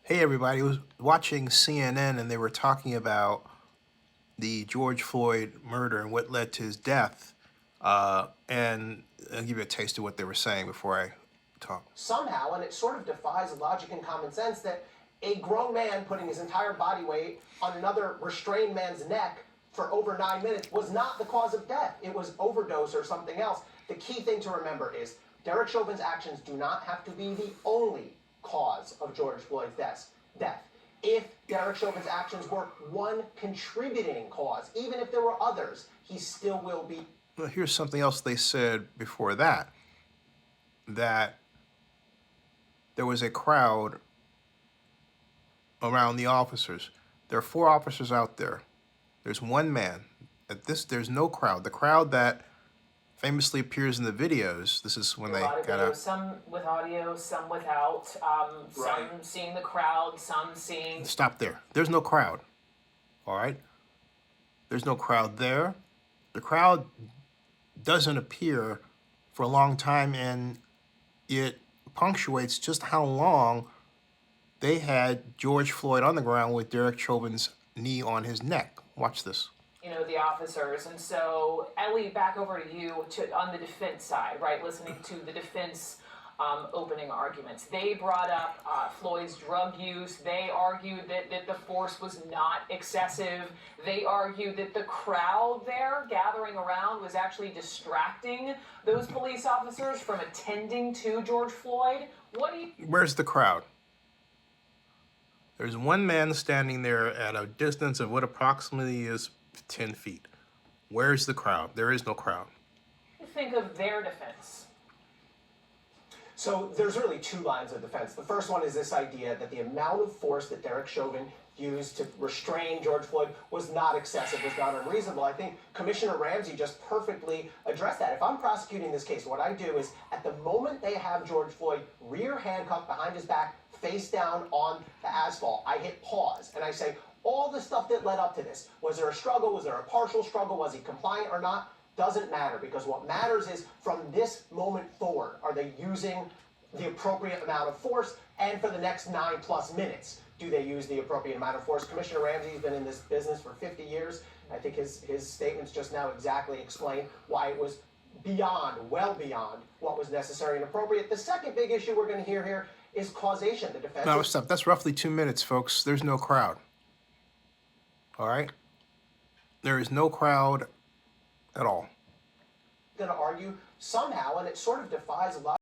Hey everybody, I was watching CNN and they were talking about the George Floyd murder and what led to his death. And I'll give you a taste of what they were saying before I talk. Somehow, and it sort of defies logic and common sense, that a grown man putting his entire body weight on another restrained man's neck for over 9 minutes was not the cause of death. It was overdose or something else. The key thing to remember is Derek Chauvin's actions do not have to be the only cause of George Floyd's death. If Derek Chauvin's actions were one contributing cause, even if there were others, he still will be. Well, here's something else they said before that there was a crowd around the officers. There are 4 officers out there. There's one man. There's no crowd. The crowd that famously appears in the videos. This is when they got out. Some with audio, some without. Some seeing the crowd, some seeing. Stop there. There's no crowd. All right. There's no crowd there. The crowd doesn't appear for a long time, and it punctuates just how long they had George Floyd on the ground with Derek Chauvin's knee on his neck. Watch this. The officers. And so, Ellie, back over to you on the defense side, right? Listening to the defense opening arguments. They brought up Floyd's drug use. They argued that the force was not excessive. They argued that the crowd there gathering around was actually distracting those police officers from attending to George Floyd. Where's the crowd? There's one man standing there at a distance of what approximately is 10 feet. Where's the crowd? There is no crowd. What do you think of their defense? So there's really 2 lines of defense. The first one is this idea that the amount of force that Derek Chauvin used to restrain George Floyd was not excessive, was not unreasonable. I think Commissioner Ramsey just perfectly addressed that. If I'm prosecuting this case, what I do is at the moment they have George Floyd rear handcuffed behind his back, face down on the asphalt, I hit pause and I say, all the stuff that led up to this, was there a struggle, was there a partial struggle, was he compliant or not? Doesn't matter, because what matters is from this moment forward, are they using the appropriate amount of force? And for the next 9+ minutes, do they use the appropriate amount of force? Commissioner Ramsey's been in this business for 50 years. I think his statements just now exactly explain why it was well beyond what was necessary and appropriate. The second big issue we're going to hear here is causation. The defense. No, stop. That's roughly 2 minutes, folks. There's no crowd. All right? There is no crowd at all. Going to argue somehow, and it sort of defies a lot.